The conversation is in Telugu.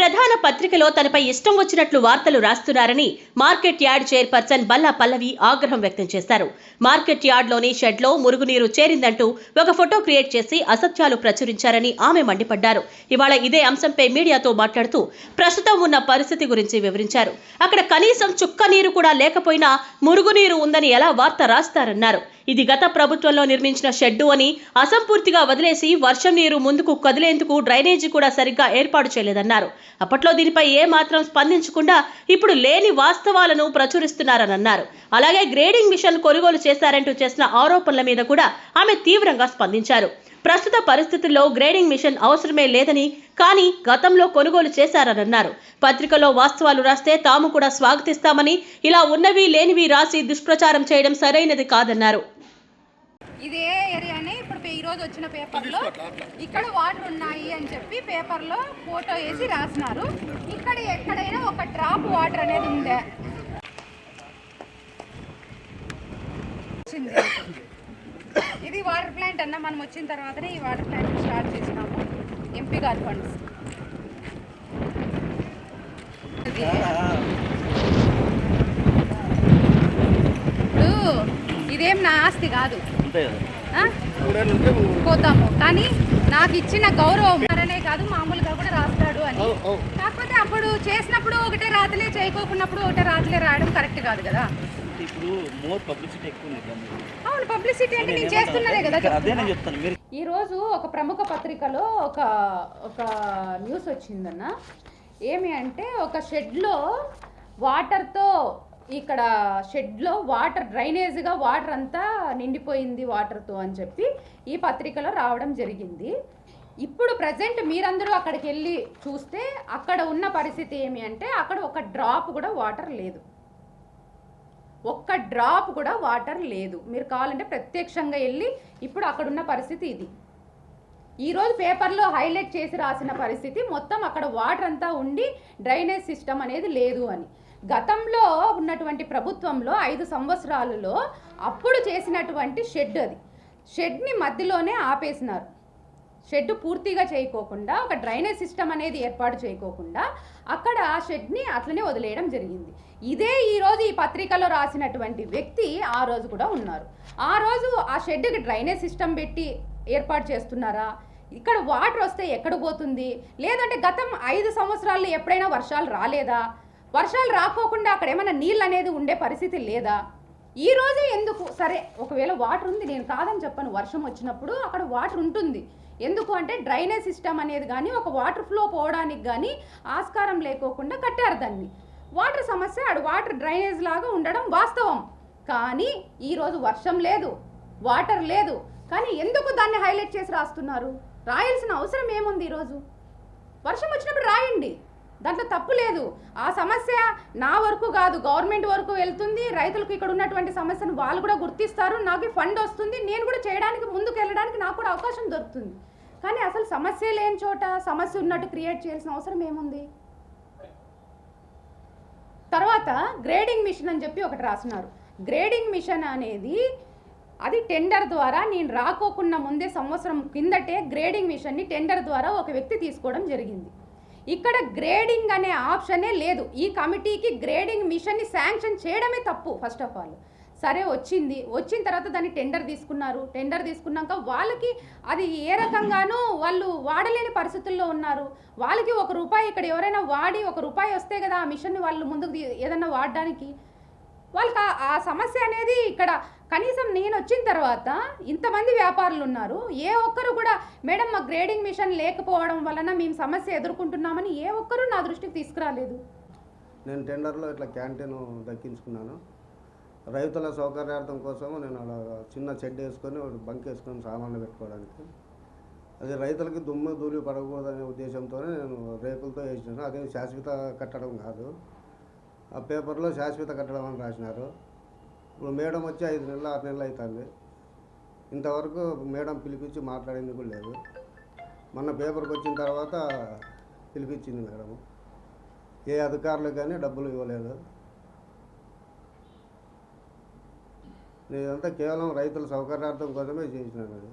ప్రధాన పత్రికలో తనపై ఇష్టం వచ్చినట్లు వార్తలు రాస్తున్నారని మార్కెట్ యార్డ్ చైర్పర్సన్ బల్లా పల్లవి ఆగ్రహం వ్యక్తం చేశారు. మార్కెట్ యార్డ్లోని షెడ్లో మురుగునీరు చేరిందంటూ ఒక ఫోటో క్రియేట్ చేసి అసత్యాలు ప్రచురించారని ఆమె మండిపడ్డారు. ఇవాళ ఇదే అంశంపై మీడియాతో మాట్లాడుతూ ప్రస్తుతం ఉన్న పరిస్థితి గురించి వివరించారు. అక్కడ కనీసం చుక్క నీరు కూడా లేకపోయినా మురుగునీరు ఉందని ఎలా వార్త రాస్తారన్నారు. ఇది గత ప్రభుత్వంలో నిర్మించిన షెడ్డు అని అసంపూర్తిగా వదిలేసి వర్షం నీరు ముందుకు కదిలేందుకు డ్రైనేజీ కూడా సరిగ్గా ఏర్పాటు చేయలేదన్నారు. అప్పట్లో దీనిపై ఏమాత్రం స్పందించకుండా ఇప్పుడు లేని వాస్తవాలను ప్రచురిస్తున్నారని అన్నారు. అలాగే గ్రేడింగ్ మిషన్ కొనుగోలు చేశారంటూ చేసిన ఆరోపణల మీద కూడా ఆమె తీవ్రంగా స్పందించారు. ప్రస్తుత పరిస్థితుల్లో గ్రేడింగ్ మిషన్ అవసరమే లేదని, కానీ గతంలో కొనుగోలు చేశారన్నారు. పత్రికలో వాస్తవాలు రాస్తే తాము కూడా స్వాగతిస్తామని, ఇలా ఉన్నవి లేనివి రాసి దుష్ప్రచారం చేయడం సరైనది కాదన్నారు. ఇదే ఏరియానే ఇప్పుడు ఈరోజు వచ్చిన పేపర్లో ఇక్కడ వాటర్ ఉన్నాయి అని చెప్పి పేపర్లో ఫోటో వేసి రాసినారు. ఇక్కడ ఎక్కడైనా ఒక డ్రాప్ వాటర్ అనేది ఉందే? ఇది వాటర్ ప్లాంట్ అన్న మనం వచ్చిన తర్వాతనే ఈ వాటర్ ప్లాంట్ స్టార్ట్ చేసినాము. ఎంపీ గారి ఫండ్స్. ఇప్పుడు ఇదేం నా ఆస్తి కాదు, పోతాము, కానీ నాకు ఇచ్చిన గౌరవం అనే కాదు, మామూలుగా కూడా రాస్తాడు అని. కాకపోతే అప్పుడు చేసినప్పుడు ఒకటే రాతలే, చేయకోకున్నప్పుడు ఒకటే రాతలే రాయడం కరెక్ట్ కాదు కదా. అవును, పబ్లిసిటీ అంటే నేను చేస్తున్నదే కదా. ఈ రోజు ఒక ప్రముఖ పత్రికలో ఒక న్యూస్ వచ్చిందన్న. ఏమి అంటే ఒక షెడ్లో వాటర్తో, ఇక్కడ షెడ్లో వాటర్ డ్రైనేజ్గా వాటర్ అంతా నిండిపోయింది వాటర్తో అని చెప్పి ఈ పత్రికలో రావడం జరిగింది. ఇప్పుడు ప్రజెంట్ మీరందరూ అక్కడికి వెళ్ళి చూస్తే అక్కడ ఉన్న పరిస్థితి ఏమి అంటే అక్కడ ఒక డ్రాప్ కూడా వాటర్ లేదు. ఒక్క డ్రాప్ కూడా వాటర్ లేదు. మీరు కావాలంటే ప్రత్యక్షంగా వెళ్ళి ఇప్పుడు అక్కడున్న పరిస్థితి ఇది. ఈరోజు పేపర్లో హైలైట్ చేసి రాసిన పరిస్థితి మొత్తం అక్కడ వాటర్ అంతా ఉండి డ్రైనేజ్ సిస్టమ్ అనేది లేదు అని. గతంలో ఉన్నటువంటి ప్రభుత్వంలో 5 సంవత్సరాలలో అప్పుడు చేసినటువంటి షెడ్, అది షెడ్ని మధ్యలోనే ఆపేసినారు. షెడ్ పూర్తిగా చేయకోకుండా, ఒక డ్రైనేజ్ సిస్టమ్ అనేది ఏర్పాటు చేయకోకుండా అక్కడ ఆ షెడ్ని అట్లనే వదిలేయడం జరిగింది. ఇదే ఈరోజు ఈ పత్రికలో రాసినటువంటి వ్యక్తి ఆ రోజు కూడా ఉన్నారు. ఆ రోజు ఆ షెడ్కి డ్రైనేజ్ సిస్టమ్ పెట్టి ఏర్పాటు చేస్తున్నారా? ఇక్కడ వాటర్ వస్తే ఎక్కడ పోతుంది? లేదంటే గతం 5 సంవత్సరాల్లో ఎప్పుడైనా వర్షాలు రాలేదా? వర్షాలు రాకోకుండా అక్కడ ఏమైనా నీళ్ళు అనేది ఉండే పరిస్థితి లేదా? ఈ రోజే ఎందుకు? సరే, ఒకవేళ వాటర్ ఉంది, నేను కాదని చెప్పను, వర్షం వచ్చినప్పుడు అక్కడ వాటర్ ఉంటుంది. ఎందుకు అంటే డ్రైనేజ్ సిస్టమ్ అనేది కానీ ఒక వాటర్ ఫ్లో పోవడానికి కానీ ఆస్కారం లేకోకుండా కట్టారు దాన్ని. వాటర్ సమస్య, అక్కడ వాటర్ డ్రైనేజ్ లాగా ఉండడం వాస్తవం. కానీ ఈరోజు వర్షం లేదు, వాటర్ లేదు, కానీ ఎందుకు దాన్ని హైలైట్ చేసి రాస్తున్నారు? రాయాల్సిన అవసరం ఏముంది? ఈరోజు వర్షం వచ్చినప్పుడు రాయండి, దాంట్లో తప్పు లేదు. ఆ సమస్య నా వరకు కాదు, గవర్నమెంట్ వరకు వెళ్తుంది. రైతులకు ఇక్కడ ఉన్నటువంటి సమస్యను వాళ్ళు కూడా గుర్తిస్తారు, నాకు ఫండ్ వస్తుంది, నేను కూడా చేయడానికి ముందుకు వెళ్ళడానికి నాకు కూడా అవకాశం దొరుకుతుంది. కానీ అసలు సమస్య లేని చోట సమస్య ఉన్నట్టు క్రియేట్ చేయాల్సిన అవసరం ఏముంది? తర్వాత గ్రేడింగ్ మిషన్ అని చెప్పి ఒకటి రాస్తున్నారు. గ్రేడింగ్ మిషన్ అనేది అది టెండర్ ద్వారా, నేను రాకోకున్న ముందే సంవత్సరం కిందటే గ్రేడింగ్ మిషన్ని టెండర్ ద్వారా ఒక వ్యక్తి తీసుకోవడం జరిగింది. ఇక్కడ గ్రేడింగ్ అనే ఆప్షనే లేదు. ఈ కమిటీకి గ్రేడింగ్ మిషన్ని శాంక్షన్ చేయడమే తప్పు. ఫస్ట్ ఆఫ్ ఆల్ సరే, వచ్చిన తర్వాత దాన్ని టెండర్ తీసుకున్నారు. టెండర్ తీసుకున్నాక వాళ్ళకి అది ఏ రకంగానూ వాళ్ళు వాడలేని పరిస్థితుల్లో ఉన్నారు. వాళ్ళకి ₹1 ఇక్కడ ఎవరైనా వాడి ₹1 వస్తే కదా ఆ మిషన్ని వాళ్ళు ముందుకు ఏదన్నా వాడడానికి. వాళ్ళకి ఆ సమస్య అనేది ఇక్కడ కనీసం నేను వచ్చిన తర్వాత ఇంతమంది వ్యాపారులు ఉన్నారు, ఏ ఒక్కరు కూడా మేడం మా గ్రేడింగ్ మిషన్ లేకపోవడం వలన మేము సమస్య ఎదుర్కొంటున్నామని ఏ ఒక్కరు నా దృష్టికి తీసుకురాలేదు. నేను టెండర్లో ఇట్లా క్యాంటీన్ దక్కించుకున్నాను. రైతుల సౌకర్యార్థం కోసం నేను అలా చిన్న షెడ్ వేసుకొని బంక్ వేసుకొని సామాన్లు పెట్టుకోవడానికి. అది రైతులకి దుమ్ము ధూళి పడకూడదనే ఉద్దేశంతోనే నేను రేకులతో వేసినాను. అదే శాశ్వత కట్టడం కాదు. ఆ పేపర్లో శాశ్వత కట్టడం అని రాసినారు. ఇప్పుడు మేడం వచ్చి 5 నెలలు 6 నెలలు అవుతుంది. ఇంతవరకు మేడం పిలిపించి మాట్లాడింది కూడా లేదు. మొన్న పేపర్కి వచ్చిన తర్వాత పిలిపించింది మేడం. ఏ అధికారులకు కానీ డబ్బులు ఇవ్వలేదు. నేనంతా కేవలం రైతుల సౌకర్యార్థం కోసమే చేసినాను.